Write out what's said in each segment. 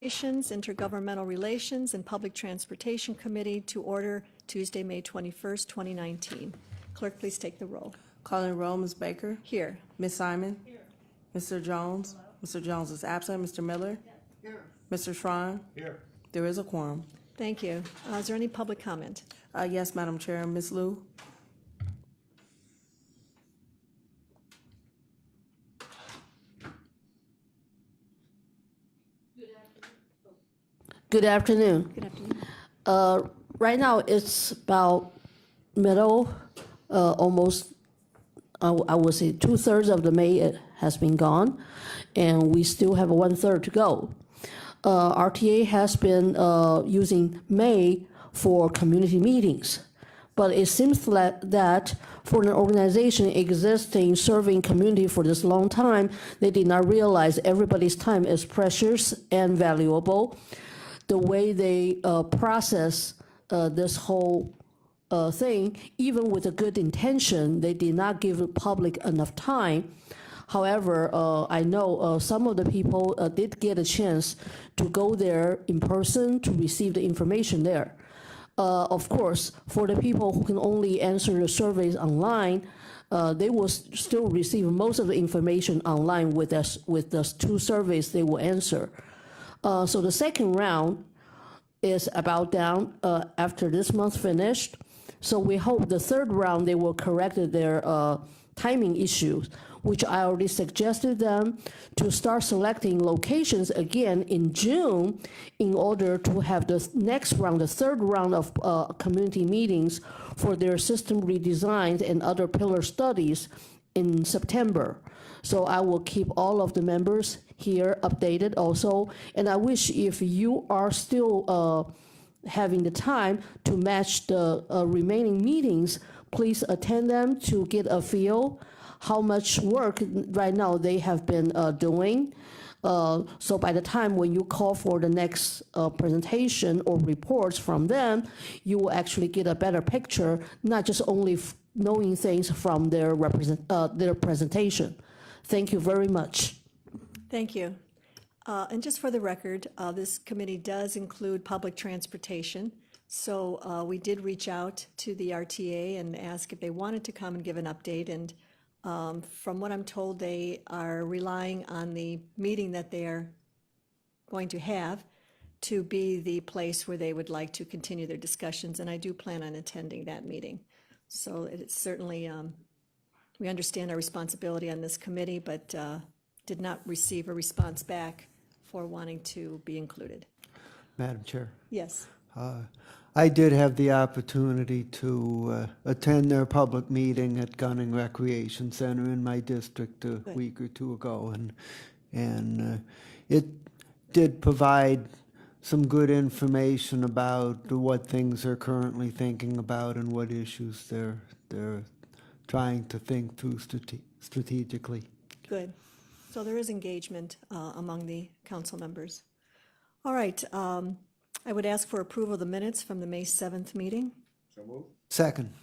Intergovernmental Relations, and Public Transportation Committee to order Tuesday, May 21st, 2019. Clerk, please take the roll. Calling roll, Ms. Baker. Here. Ms. Simon. Here. Mr. Jones. Hello. Mr. Jones is absent. Mr. Miller. Here. Mr. Schrein. Here. There is a quorum. Thank you. Is there any public comment? Yes, Madam Chair. Ms. Liu. Good afternoon. Good afternoon. Right now, it's about middle, almost, I would say 2/3 of the May has been gone, and we still have 1/3 to go. RTA has been using May for community meetings, but it seems that for an organization existing, serving community for this long time, they did not realize everybody's time is precious and valuable. The way they process this whole thing, even with a good intention, they did not give the public enough time. However, I know some of the people did get a chance to go there in person to receive the information there. Of course, for the people who can only answer the surveys online, they will still receive most of the information online with the 2 surveys they will answer. So the second round is about down after this month finished. So we hope the third round they will correct their timing issues, which I already suggested them to start selecting locations again in June in order to have the next round, the third round of community meetings for their system redesigns and other pillar studies in September. So I will keep all of the members here updated also. And I wish if you are still having the time to match the remaining meetings, please attend them to get a feel how much work right now they have been doing. So by the time when you call for the next presentation or reports from them, you will actually get a better picture, not just only knowing things from their presentation. Thank you very much. Thank you. And just for the record, this committee does include public transportation. So we did reach out to the RTA and ask if they wanted to come and give an update. And from what I'm told, they are relying on the meeting that they are going to have to be the place where they would like to continue their discussions. And I do plan on attending that meeting. So it's certainly, we understand our responsibility on this committee, but did not receive a response back for wanting to be included. Madam Chair. Yes. I did have the opportunity to attend their public meeting at Gunning Recreation Center in my district a week or 2 ago, and it did provide some good information about what things they're currently thinking about and what issues they're trying to think through strategically. Good. So there is engagement among the council members. All right. I would ask for approval of the minutes from the May 7th meeting. So moved. Second.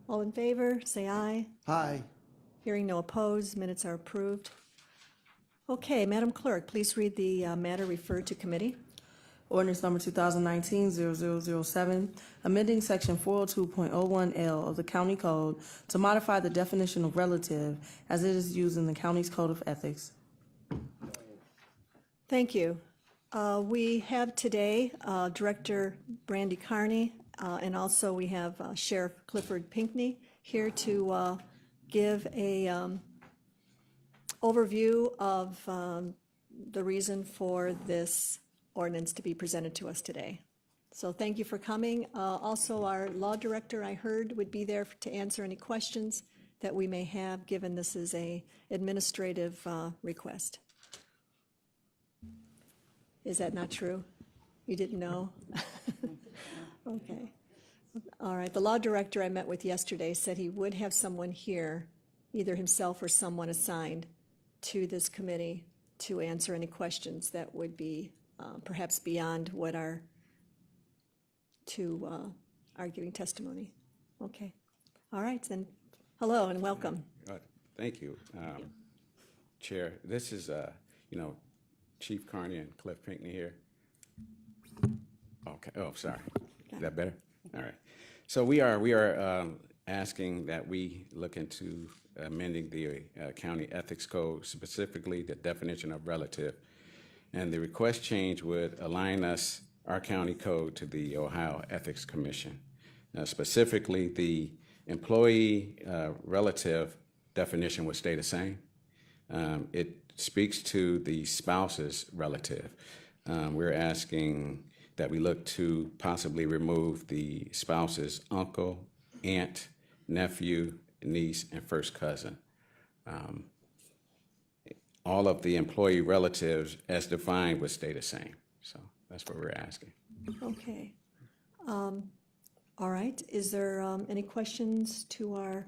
All in favor, say aye. Aye. Hearing no opposed, minutes are approved. Okay, Madam Clerk, please read the matter referred to committee. Ordinance number 2019-0007, amending section 402.01L of the County Code to modify the definition of relative as it is used in the county's Code of Ethics. Thank you. We have today Director Brandy Carney, and also we have Sheriff Clifford Pinckney here to give a overview of the reason for this ordinance to be presented to us today. So thank you for coming. Also, our law director, I heard, would be there to answer any questions that we may have, given this is a administrative request. Is that not true? You didn't know? Okay. All right. The law director I met with yesterday said he would have someone here, either himself or someone assigned to this committee to answer any questions that would be perhaps beyond what are giving testimony. Okay. All right, then. Hello and welcome. Thank you. Chair. This is, Chief Carney and Cliff Pinckney here? Okay, oh, sorry. Is that better? All right. So we are asking that we look into amending the county ethics code, specifically the definition of relative. And the request change would align our county code to the Ohio Ethics Commission. Specifically, the employee relative definition would stay the same. It speaks to the spouse's relative. We're asking that we look to possibly remove the spouse's uncle, aunt, nephew, niece, and first cousin. All of the employee relatives as defined would stay the same. So that's what we're asking. Okay. All right, is there any questions to our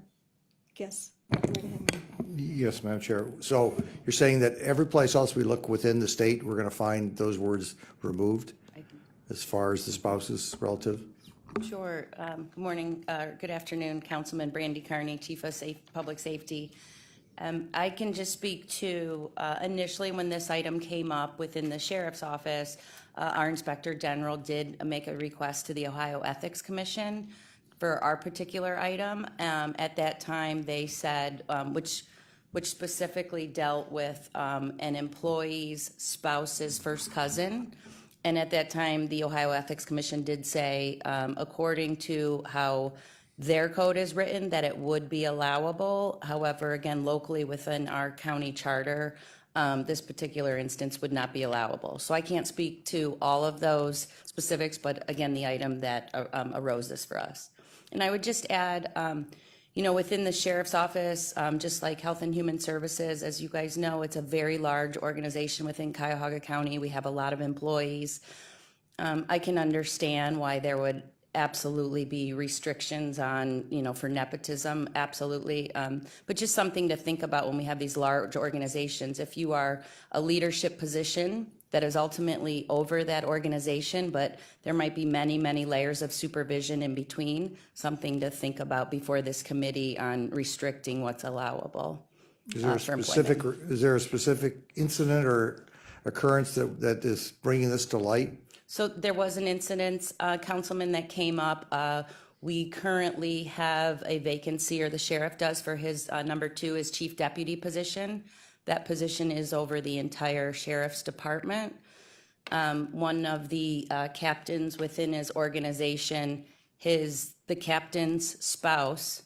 guests? Right ahead. Yes, Madam Chair. So you're saying that every place else we look within the state, we're going to find those words removed as far as the spouse's relative? Sure. Good morning, good afternoon, Councilman Brandy Carney, Chief of Public Safety. I can just speak to initially when this item came up within the Sheriff's Office, our Inspector General did make a request to the Ohio Ethics Commission for our particular item. At that time, they said, which specifically dealt with an employee's spouse's first cousin. And at that time, the Ohio Ethics Commission did say, according to how their code is written, that it would be allowable. However, again, locally within our county charter, this particular instance would not be allowable. So I can't speak to all of those specifics, but again, the item that arose this for us. And I would just add, within the Sheriff's Office, just like Health and Human Services, as you guys know, it's a very large organization within Cuyahoga County. We have a lot of employees. I can understand why there would absolutely be restrictions on, for nepotism, absolutely. But just something to think about when we have these large organizations. If you are a leadership position that is ultimately over that organization, but there might be many, many layers of supervision in between, something to think about before this committee on restricting what's allowable. Is there a specific incident or occurrence that is bringing this to light? So there was an incident, Councilman, that came up. We currently have a vacancy, or the sheriff does, for his number 2, his chief deputy position. That position is over the entire sheriff's department. One of the captains within his organization, the captain's spouse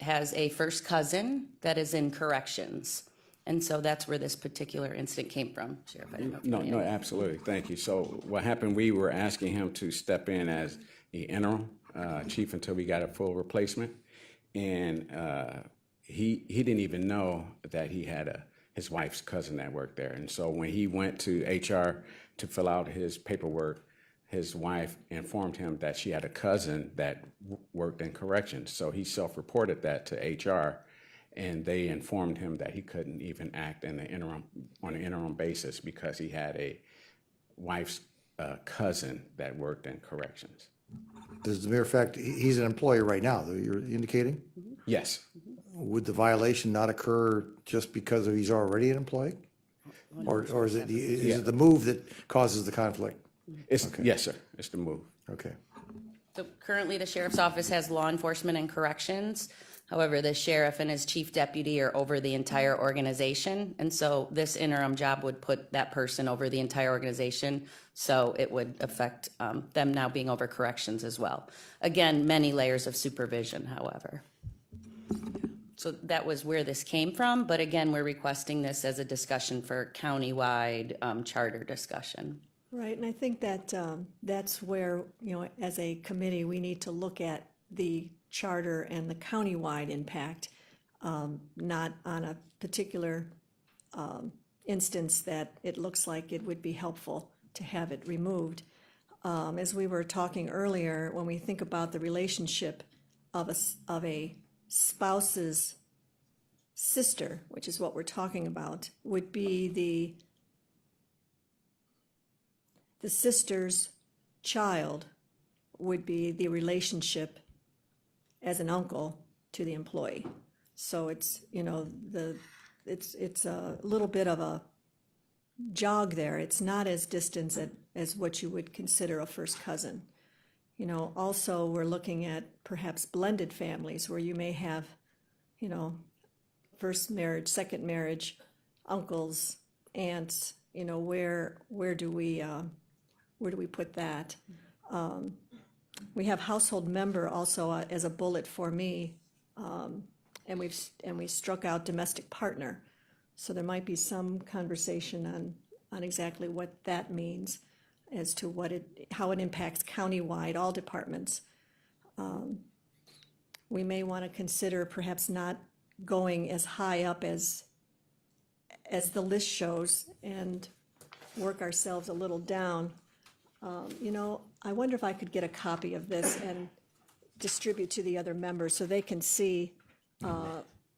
has a first cousin that is in corrections. And so that's where this particular incident came from, Sheriff. I don't know if you want to No, add. absolutely. Thank you. So what happened, we were asking him to step in as the interim chief until we got a full replacement. And he didn't even know that he had his wife's cousin that worked there. And so when he went to HR to fill out his paperwork, his wife informed him that she had a cousin that worked in corrections. So he self-reported that to HR. And they informed him that he couldn't even act on an interim basis because he had a wife's cousin that worked in corrections. As a matter of fact, he's an employee right now, though, you're indicating? Yes. Would the violation not occur just because he's already an employee? Or is it the move that causes the conflict? Yes, sir. It's the move. Okay. So currently, the sheriff's office has law enforcement and corrections. However, the sheriff and his chief deputy are over the entire organization. And so this interim job would put that person over the entire organization. So it would affect them now being over corrections as well. Again, many layers of supervision, however. So that was where this came from. But again, we're requesting this as a discussion for countywide charter discussion. Right, and I think that that's where, as a committee, we need to look at the charter and the countywide impact, not on a particular instance that it looks like it would be helpful to have it removed. As we were talking earlier, when we think about the relationship of a spouse's sister, which is what we're talking about, would be the sister's child would be the relationship as an uncle to the employee. So it's, it's a little bit of a jog there. It's not as distant as what you would consider a first cousin. You know, also, we're looking at perhaps blended families where you may have, you know, first marriage, second marriage, uncles, aunts, you know, where do we put that? We have household member also as a bullet for me, and we struck out domestic partner. So there might be some conversation on exactly what that means as to how it impacts countywide, all departments. We may want to consider perhaps not going as high up as the list shows and work ourselves a little down. You know, I wonder if I could get a copy of this and distribute to the other members so they can see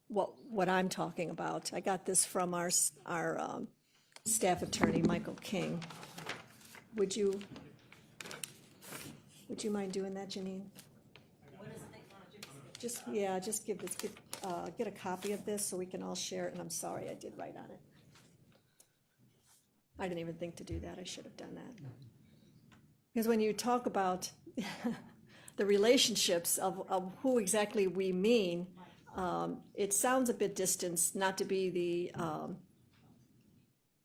what I'm talking about. I got this from our staff attorney, Michael King. Would you mind doing that, Janine? Just get a copy of this so we can all share it, and I'm sorry I did write on it. I didn't even think to do that. I should have done that. Because when you talk about the relationships of who exactly we mean, it sounds a bit distant, not to be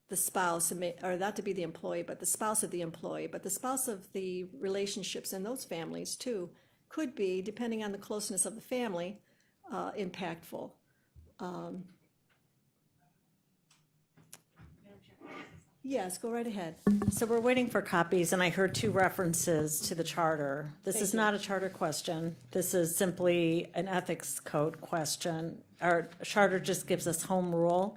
the spouse, or not to be the employee, but the spouse of the employee, but the spouse of the relationships in those families too could be, depending on the closeness of the family, impactful. Yes, go right ahead. So we're waiting for copies, and I heard two references to the charter. This is you. not a charter question. This is simply an ethics code question. Our charter just gives us home rule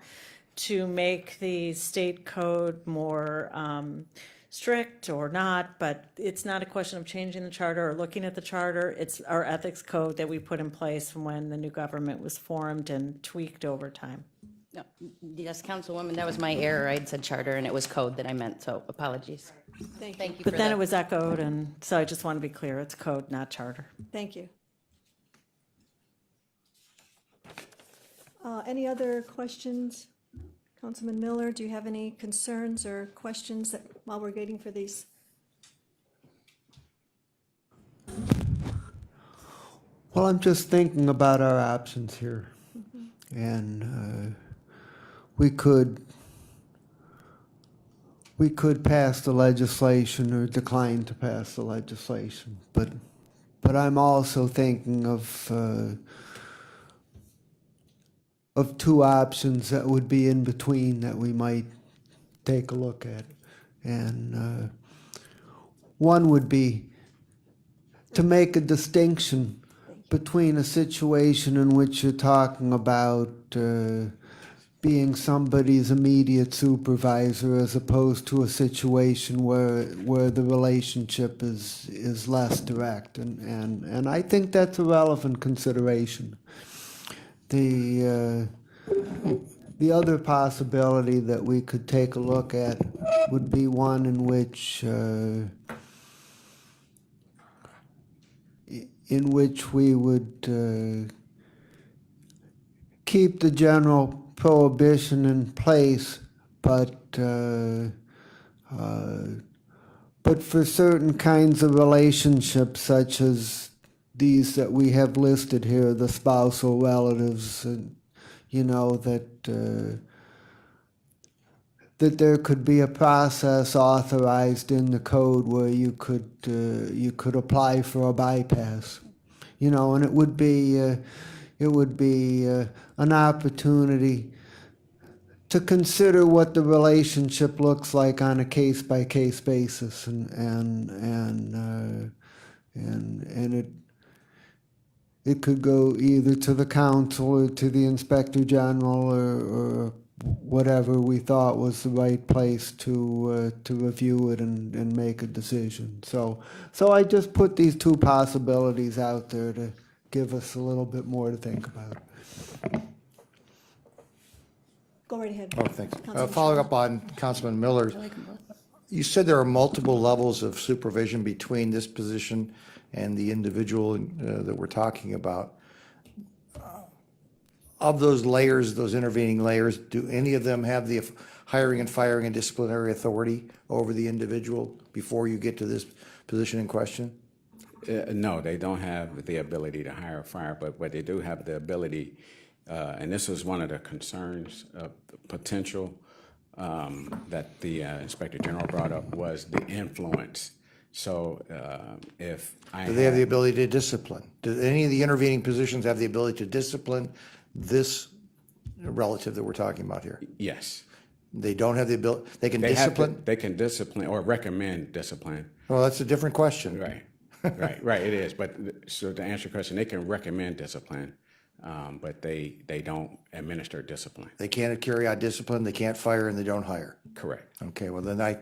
to make the state code more strict or not, but it's not a question of changing the charter or looking at the charter. It's our ethics code that we put in place from when the new government was formed and tweaked over time. No, yes, Councilwoman, that was my error. I had said charter and it was code that I meant, so apologies. Thank you. Thank you for But then that. it was echoed, and so I just want to be clear, it's code, not charter. Thank you. Any other questions? Councilman Miller, do you have any concerns or questions while we're waiting for these? Well, I'm just thinking about our options here. And we could pass the legislation or decline to pass the legislation, but I'm also thinking of two options that would be in between that we might take a look at. And one would be to make a distinction between a situation in which you're talking about being somebody's immediate supervisor as opposed to a situation where the relationship is less direct. And I think that's a relevant consideration. The other possibility that we could take a look at would be one in which we would keep the general prohibition in place, but for certain kinds of relationships, such as these that we have listed here, the spousal relatives, you know, that there could be a process authorized in the code where you could apply for a bypass, you know, and it would be an opportunity to consider what the relationship looks like on a case-by-case basis, and it could go either to the council or to the inspector general or whatever we thought was the right place to review it and make a decision. So I just put these two possibilities out there to give us a little bit more to think about. Go right ahead. Oh, thanks. Councilman Following up on Councilman Miller's, you said there are multiple levels of supervision between this position and the individual that we're talking about. Of those layers, those intervening layers, do any of them have the hiring and firing and disciplinary authority over the individual before you get to this position in question? No, they don't have the ability to hire or fire, but what they do have the ability, and this was one of the concerns of the potential that the Inspector General brought up, was the influence. So if I Do they have the ability to discipline? Do any of the intervening positions have the ability to discipline this relative that we're talking about here? Yes. They don't have the ability, they can They have to- discipline? they can discipline or recommend discipline. Well, that's a different question. Right, right, it is. But so to answer your question, they can recommend discipline, but they don't administer discipline. They can't carry out discipline, they can't fire, and they don't hire. Correct. Okay, well, then I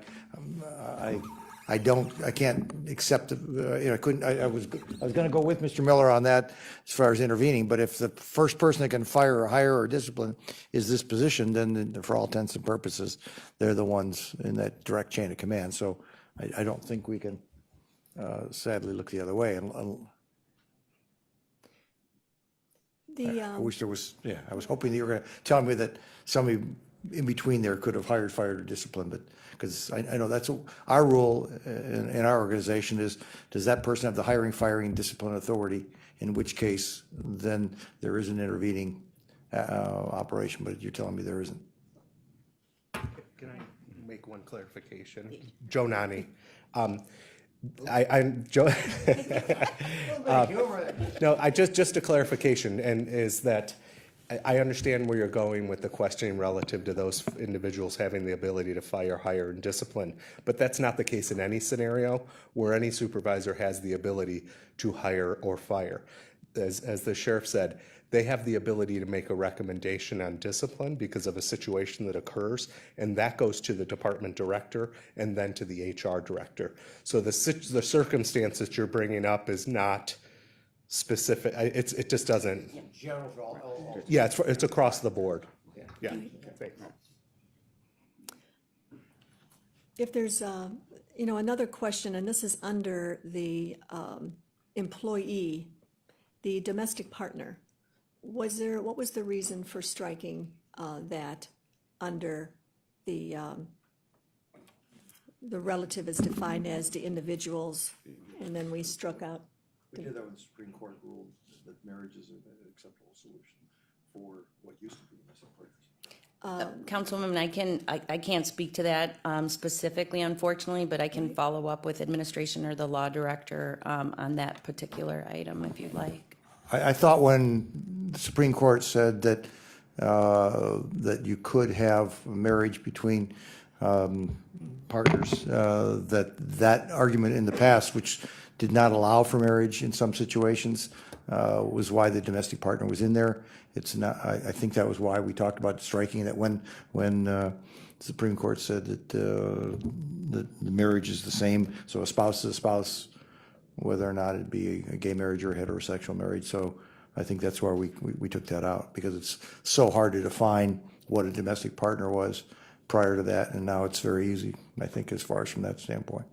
can't accept, I was gonna go with Mr. Miller on that as far as intervening, but if the first person that can fire or hire or discipline is this position, then for all intents and purposes, they're the ones in that direct chain of command. So I don't think we can sadly look the other way. I wish there was, I was hoping that you were gonna tell me that somebody in between there could have hired, fired, or disciplined, but, because I know that's our rule in our organization is, does that person have the hiring, firing, discipline authority? In which case, then there is an intervening operation, but you're telling me there isn't. Can I make one clarification? Joe Nani. I'm Joe. No, just a clarification, and is that I understand where you're going with the questioning relative to those individuals having the ability to fire, hire, and discipline, but that's not the case in any scenario where any supervisor has the ability to hire or fire. As the sheriff said, they have the ability to make a recommendation on discipline because of a situation that occurs, and that goes to the department director and then to the HR director. So the circumstance that you're bringing up is not specific. It just doesn't. General for all. Yeah, it's across the board. Yeah. Thanks. If there's, another question, and this is under the employee, the domestic partner, what was the reason for striking that under the relative is defined as the individuals, and then we struck out? We did that when the Supreme Court ruled that marriage is an acceptable solution for what used to be domestic partners. Councilwoman, I can't speak to that specifically, unfortunately, but I can follow up with administration or the law director on that particular item if you'd like. I thought when the Supreme Court said that that you could have marriage between partners, that argument in the past, which did not allow for marriage in some situations, was why the domestic partner was in there. It's not. I think that was why we talked about striking that when the Supreme Court said that the marriage is the same, so a spouse is a spouse, whether or not it be a gay marriage or a heterosexual marriage. So I think that's why we took that out, because it's so hard to define what a domestic partner was prior to that, and now it's very easy, I think, as far as from that standpoint.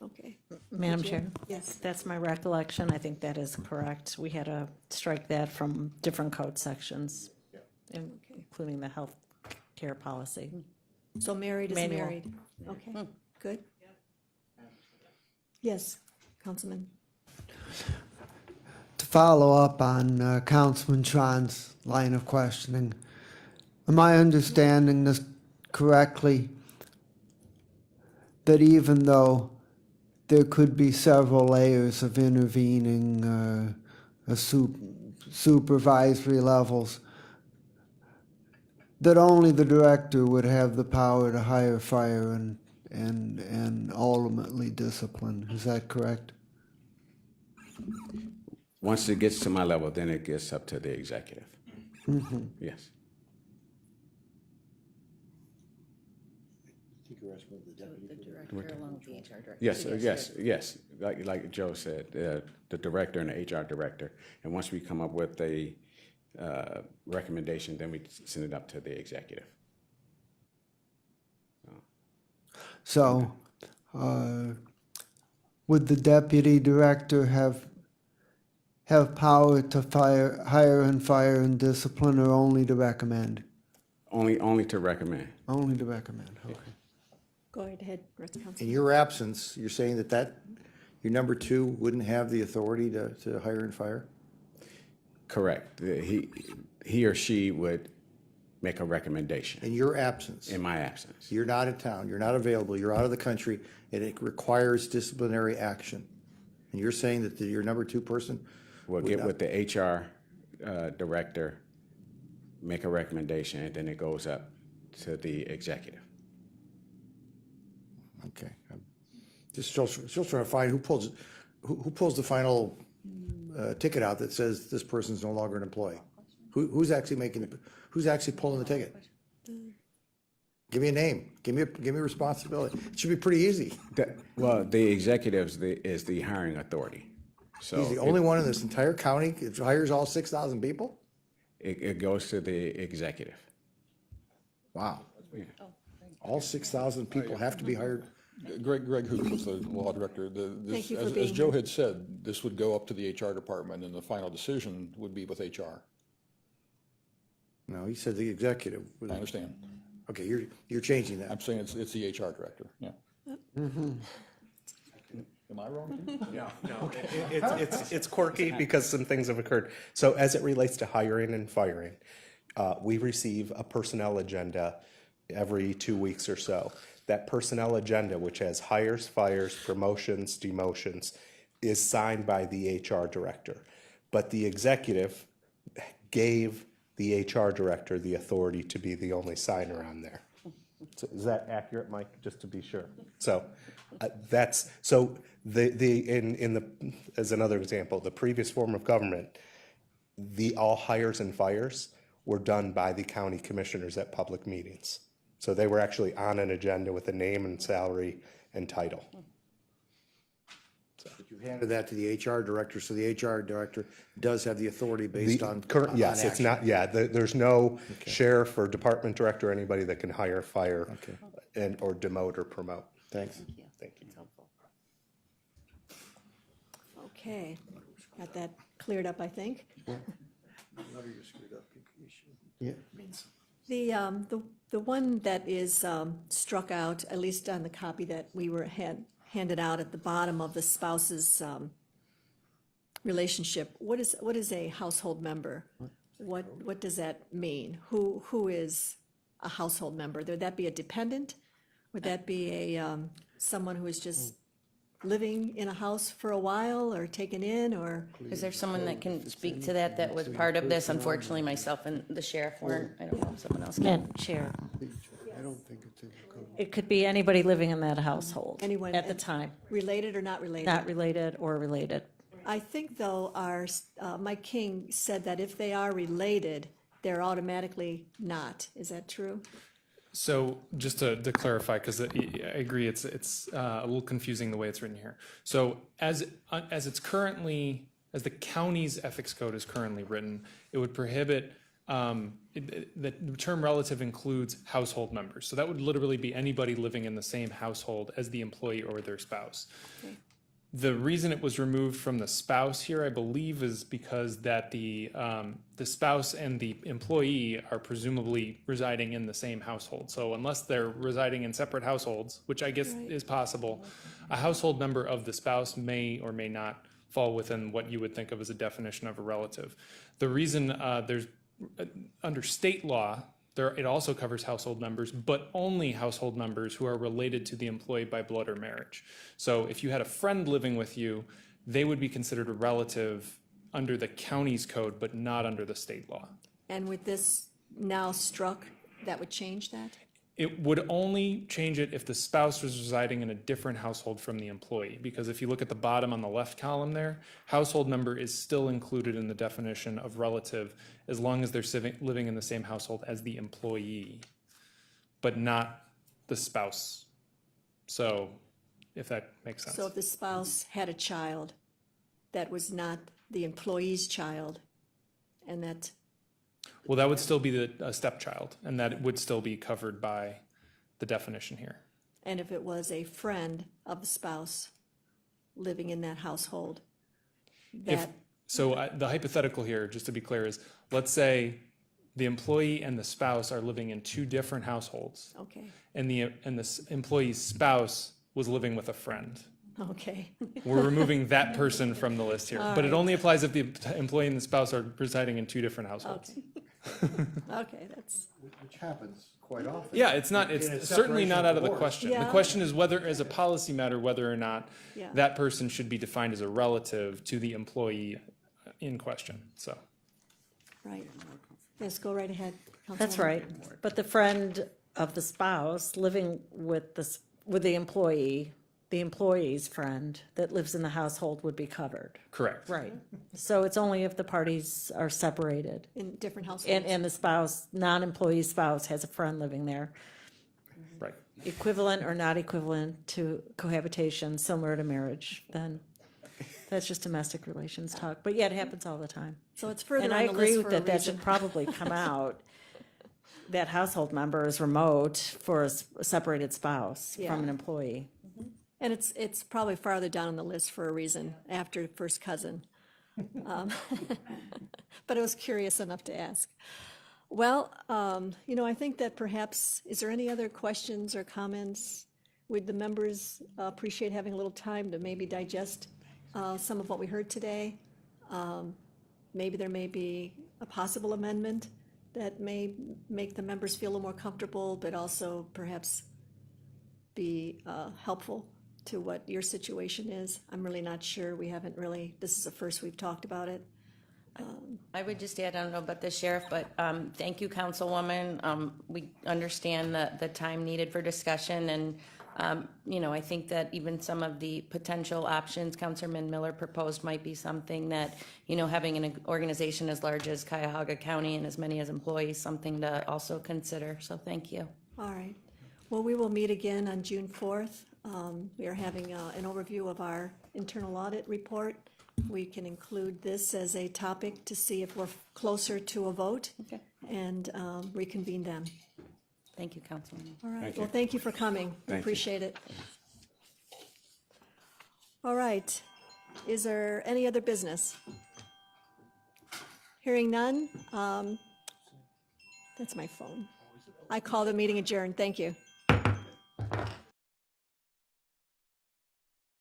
Okay. Madam Chair? Yes. That's my recollection. I think that is correct. We had to strike that from different code sections, including the health care policy. So married is Manual. married. Okay, good. Yes, Councilman. To follow up on Councilman Tron's line of questioning, am I understanding this correctly, that even though there could be several layers of intervening supervisory levels, that only the director would have the power to hire, fire, and ultimately discipline? Is that correct? Once it gets to my level, then it gets up to the executive. Yes. Yes. Like Joe said, the director and the HR director. And once we come up with a recommendation, then we send it up to the executive. So, would the deputy director have power to hire and fire and discipline, or only to recommend? Only to recommend. Only to recommend, okay. Go ahead, Councilman. In your absence, you're saying that your number two wouldn't have the authority to hire and fire? Correct. He or she would make a recommendation In your absence? in my absence. You're not in town, you're not available, you're out of the country, and it requires disciplinary action. And you're saying that your number two person? We'll get with the HR director, make a recommendation, and then it goes up to the executive. Okay. I'm just still trying to find who pulls the final ticket out that says this person's no longer an employee? Who's actually pulling the ticket? Give me a name. Give me a responsibility. It should be pretty easy. Well, the executive is the hiring authority. So He's the only one in this entire county that hires all 6,000 people? it goes to the executive. Wow. All 6,000 people have to be hired? Greg Hoop was the law director. Thank you for As being Joe here. had said, this would go up to the HR department, and the final decision would be with HR. No, he said the executive. I understand. Okay, you're changing that. I'm saying it's the HR director, yeah. Am I wrong? No, it's quirky because some things have occurred. So as it relates to hiring and firing, we receive a personnel agenda every 2 weeks or so. That personnel agenda, which has hires, fires, promotions, demotions, is signed by the HR director. But the executive gave the HR director the authority to be the only signer on there. So is that accurate, Mike? Just to be sure. So as another example, the previous form of government, all hires and fires were done by the county commissioners at public meetings. So they were actually on an agenda with a name and salary and title. You handed that to the HR director, so the HR director does have the authority based on. Current, yes, on it's action. not, there's no sheriff or department director, or anybody that can hire, fire, or demote or promote. Thanks. Thank you. Okay, got that cleared up, I think. Yeah. The one that is struck out, at least on the copy that we handed out at the bottom of the spouse's relationship, what is a household member? What does that mean? Who is a household member? Would that be a dependent? Would that be someone who is just living in a house for a while or taken in, or? Is there someone that can speak to that was part of this? Unfortunately, myself and the sheriff weren't. I don't know if someone else can. And Chair, I don't think it's in the code. it could be anybody living in that household. Anyone at the time, Related or not related? not related or related. I think, though, Mike King said that if they are related, they're automatically not. Is that true? So just to clarify, because I agree, it's a little confusing the way it's written here. So as it's currently, as the county's ethics code is currently written, it would prohibit, the term relative includes household members. So that would literally be anybody living in the same household as the employee or their spouse. Okay. The reason it was removed from the spouse here, I believe, is because that the spouse and the employee are presumably residing in the same household. So unless they're residing in separate households, which I guess is possible, a household member of the spouse may or may not fall within what you would think of as a definition of a relative. The reason there's under state law, it also covers household members, but only household members who are related to the employee by blood or marriage. So if you had a friend living with you, they would be considered a relative under the county's code, but not under the state law. And with this now struck, that would change that? It would only change it if the spouse was residing in a different household from the employee, because if you look at the bottom on the left column there, household member is still included in the definition of relative as long as they're living in the same household as the employee, but not the spouse. So if that makes sense. So if the spouse had a child that was not the employee's child, and that, Well, that would still be a stepchild, and that would still be covered by the definition here. and if it was a friend of the spouse living in that household, If, that, so the hypothetical here, just to be clear, is let's say the employee and the spouse are living in two different households, Okay, and the employee's spouse was living with a friend. okay. We're removing that person from the list here, but it only applies if the employee and the spouse are residing in two different households. Okay, that's, Which happens quite often. Yeah, it's not, In a it's certainly not separation out of the divorce. question. The Yeah. question is whether, as a policy matter, whether or not Yeah. that person should be defined as a relative to the employee in question, so. right. Yes, go right ahead. That's Councilwoman. right. But the friend of the spouse living with with the employee's friend that lives in the household would be covered. Correct. Right. So it's only if the parties are separated. In different households. And the spouse, non-employee spouse has a friend living there. Right. Equivalent or not equivalent to cohabitation, similar to marriage, then that's just domestic relations talk. But yeah, it happens all the time. So it's further And on I the agree list for a that that reason. should probably come out. That household member is remote for a separated spouse Yeah. from an employee. And it's probably farther down on the list for a reason, after first cousin. Um, But I was curious enough to ask. Well, I think that perhaps, is there any other questions or comments? Would the members appreciate having a little time to maybe digest some of what we heard today? Maybe there may be a possible amendment that may make the members feel a little more comfortable, but also perhaps be helpful to what your situation is. I'm really not sure. We haven't really, this is the first we've talked about it. I would just add, I don't know about the sheriff, but thank you, Councilwoman. We understand the time needed for discussion, and, I think that even some of the potential options Councilman Miller proposed might be something that, having an organization as large as Cuyahoga County and as many as employees, something to also consider. So thank you. All right. Well, we will meet again on June 4th. We are having an overview of our internal audit report. We can include this as a topic to see if we're closer to a vote. Okay. And reconvene then. Thank you, Councilwoman. All right. Thank you. Well, thank you for coming. We Thank you. appreciate it. All right. Is there any other business? Hearing none. That's my phone. I call the meeting adjourned. Thank you.